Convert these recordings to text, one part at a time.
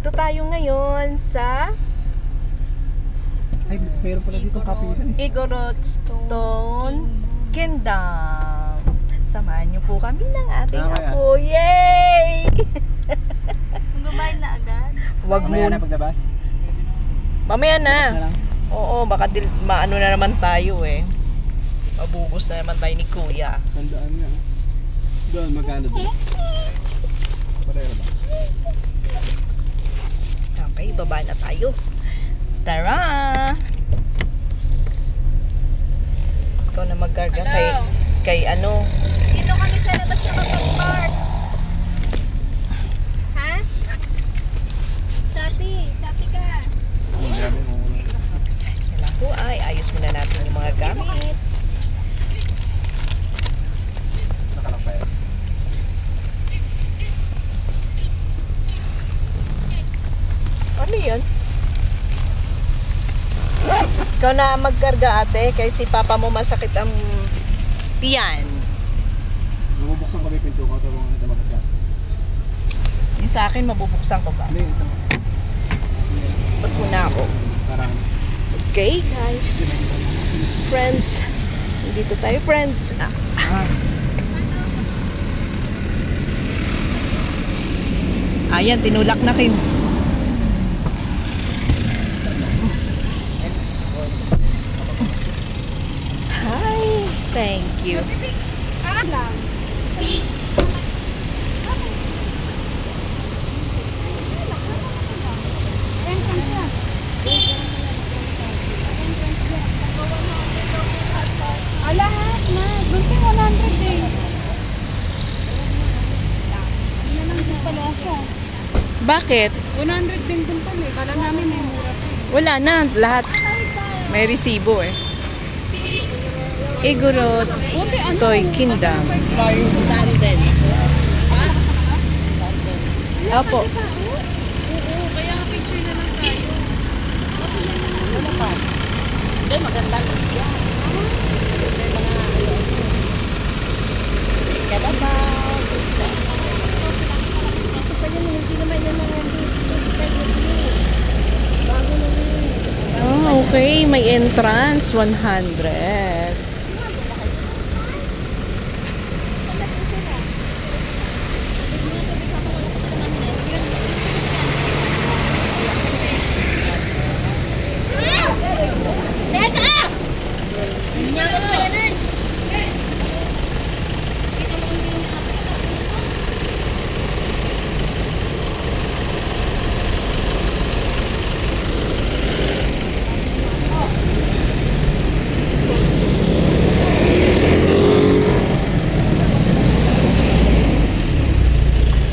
Dito tayo ngayon sa Ay, meron pala dito kapihan. Igorot Stone Kingdom. Samahan niyo po kami ng ating apo. Yay! Kumain na agad? Wag mo. Mamaya na paglabas? Mamaya na. Na lang. Oo, baka maano na naman tayo eh. Mabubos na naman tayo ni Kuya. Sandaan nga. Doon, magkano doon? Pareho ba? Okay, baba na tayo. Tara! Ikaw na magkarga kay ano. Dito kami sa labas na kapag-park. Ha? Chappy ka. Kailan po ay ayos muna natin yung mga gamit. Nakalakbay. Ano yun? Ikaw na magkarga ate, kay si papa mo masakit ang tiyan. Bubuksan ko may pinto ko. Ito mga ito magkasya. Yung sa akin, mabubuksan ko ba? Hindi, ito. Bas muna ako. Parang. Okay guys. Friends. Dito tayo friends. Ayan, tinulak na Kim. Hi. Thank you. Lahat na. Doon kayo 100 eh. Hindi na lang din pala siya. Bakit? 100 din dun pala eh. Kala namin may mura. Wala na. Lahat. May resibo eh. Igorot Stoy Kingdom. Opo. Oo, kaya nga picture na lang tayo. Hindi, maganda lang yan. Kalabaw. Oh, okay. May entrance. 100.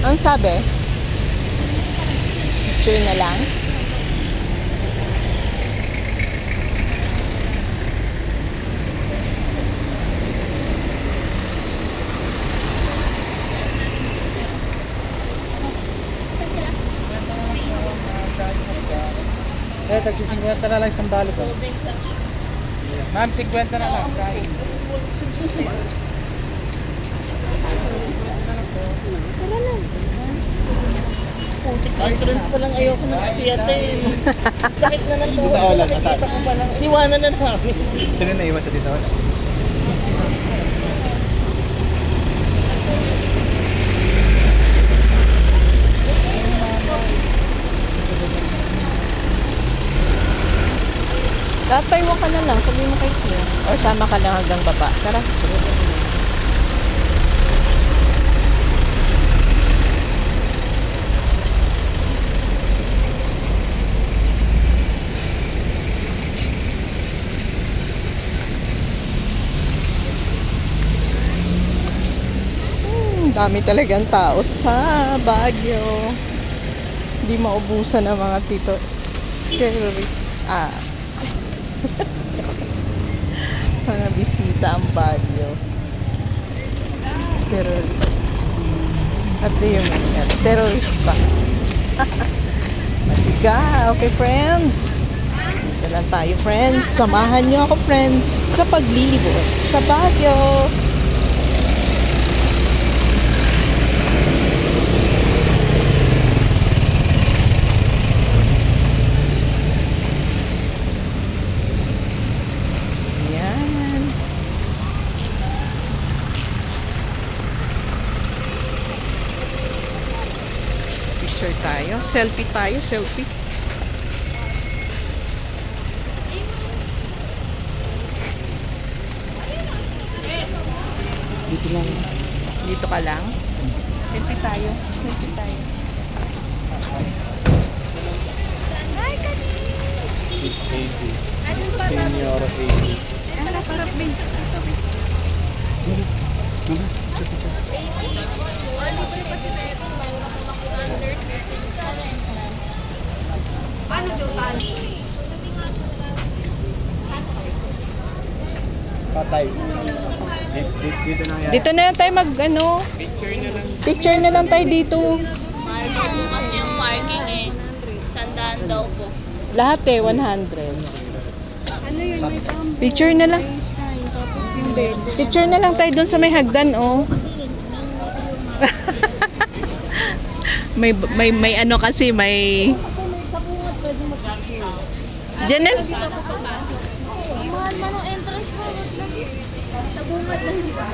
Ang sabi? Picture na lang? Eh, tagsi 50 na lang isang balos. Ma'am, 50 na lang. Kain. Entrance pa lang ayoko na tiyate. Sakit na lang to. Nakikita ko pa lang. Iniwanan na namin. Sino na iwan sa dito? Tataywa ka na lang. Sabihin mo kay Kuya. Or sama ka lang hanggang baba. Tara. Dami talagang tao sa Baguio. Hindi maubusan ng mga terrorist. Mga bisita ang Baguio. Terrorist. At yung mga terrorista. Matiga. Okay, friends. Dito lang tayo, friends. Samahan niyo ako, friends, sa paglilibot sa Baguio. Picture tayo. Selfie tayo, selfie. Dito lang. Dito ka lang. Selfie tayo. Selfie tayo. It's 80. Senior 80. Ano, parang bensa ka ito. Paano sultan? Patay. Dito na yan. Dito na lang tayo mag, ano, Picture na lang. picture na lang tayo dito. Mahal daw po kasi yung parking eh. 100 daw po. Lahat eh, 100. Ano yun, may tambo. Picture na lang. Tapos yung bed. Picture na lang tayo dun sa may hagdan, oh. may ano kasi, may... Diyan na. Mahal man ang entrance mo. Sa bungad lang di ba?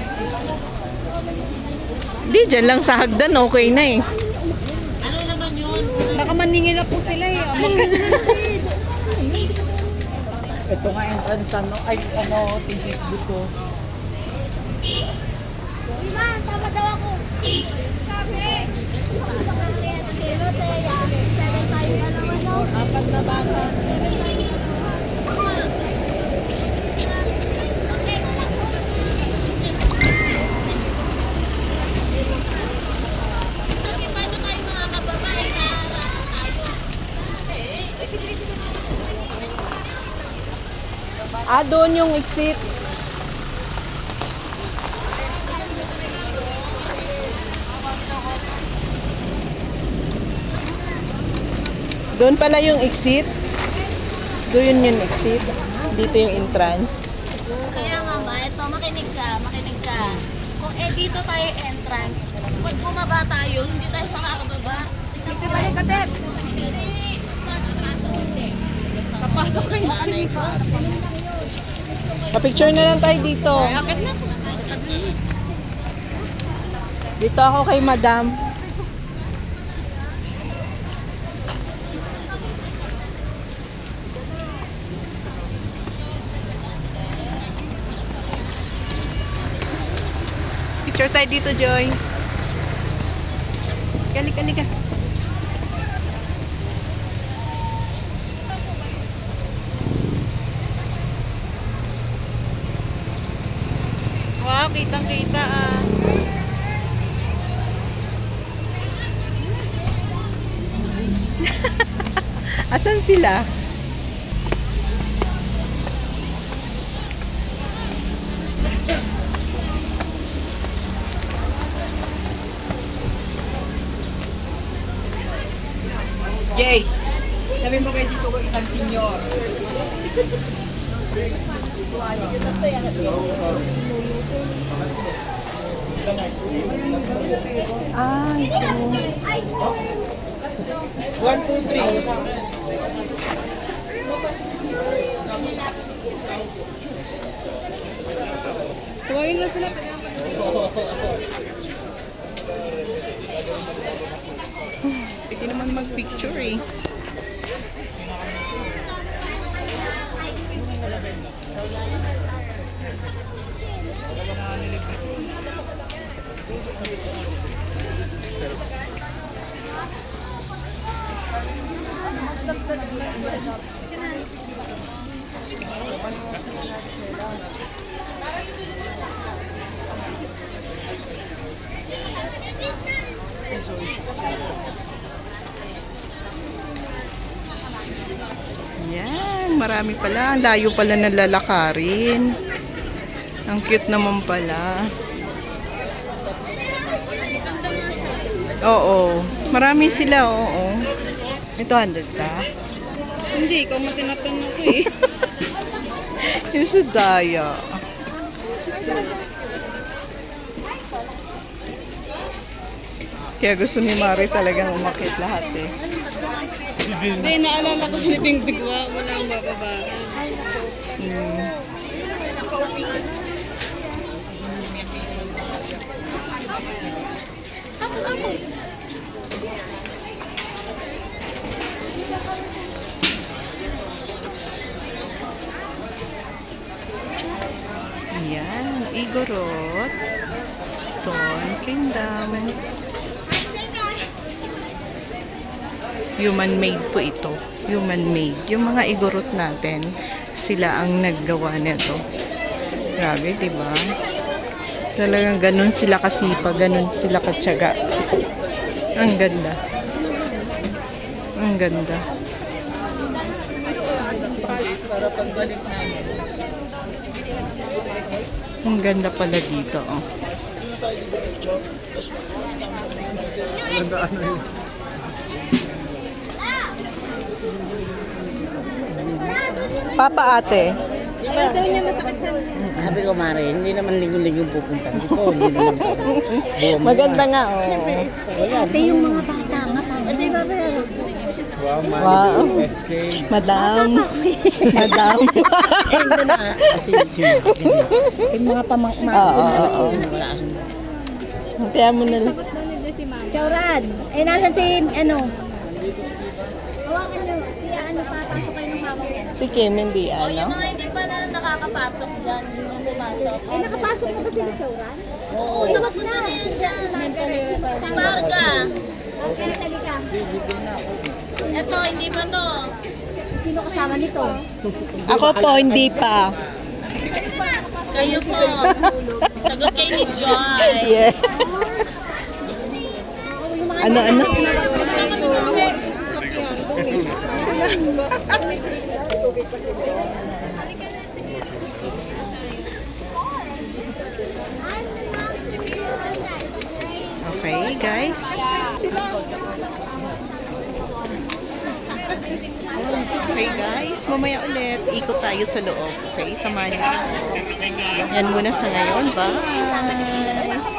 Di, dyan lang sa hagdan, okay na eh. Ano naman yun? Baka maningin na po sila eh. Ito nga entrance ano, ay ano, ticket dito. Diba? Sama daw ako. Sabi! Pero Teya, 7 tayo na naman no? 4 na bata. 7 tayo na naman. Sabi, paano tayo mga kababae na tayo? Ah, doon yung exit. Doon pala yung exit. Doon yung exit. Dito yung entrance. Kaya nga ba, ito, makinig ka. Kung dito tayo entrance, pag bumaba tayo, hindi tayo makakababa. Dito tayo katep. Kapasok kayo. Nanay ko. Pa-picture na lang tayo dito. Akit na po. Dito ako kay Madam. Picture tayo dito, Joy. Halika. Wow, kitang-kita ah. Asan sila? Yes! Sabi mo kayo dito ko isang senior. Ah, ito. 1, 2, 3. Tuwagin na sila. Pwede naman mag-picture eh. Yan, marami pala. Ang layo pala na lalakarin. Ang cute naman pala. Oo. Marami sila, oo. Ito 100 ka? Hindi, ikaw matinatan ako eh. Yung sa daya. Kaya gusto ni Mari talagang umakit lahat eh. Hindi, naalala ko si Bingbing, wala ang bababa. Igorot, Stone Kingdom. Human-made po ito. Human-made. Yung mga igorot natin, sila ang naggawa nito. Grabe, diba? Talagang ganun sila kasipag, ganun sila katyaga. Ang ganda. Ang ganda. Para pagbalik namin. Ang ganda pala dito, oh. Papa, ate. Ayaw daw niya masakit siya niya. Sabi ko, Mare, hindi naman linggo-linggo pupunta dito. Hindi naman buwan. Maganda nga, oh. Ate, yung mga bata nga pa. Wow, Wow. SK. Madam. Madam. Hindi na. Kasi yung mga pamangkin Oo. Kaya mo na lang. Sagot daw ni Desi Mama. Shauran. Eh, nasa si, ano? Hawakan nyo. Kaya ano, papasok kayo ng hawak yan. Si Kim, hindi ano? Mga hindi pa na nakakapasok dyan, hindi na pumasok. Eh, nakapasok na ba sila Shauran? Oo, nakapunta na yun dyan. Sa Marga. Okay, talika. Ito, hindi pa to. Sino kasama nito? Ako po, hindi pa. Kayo po. Sagot kayo ni Joy. Yeah. Ano? Okay, guys. Okay, guys. Mamaya ulit. Ikot tayo sa loob. Okay, samahan niyo. Yan muna sa ngayon. Bye!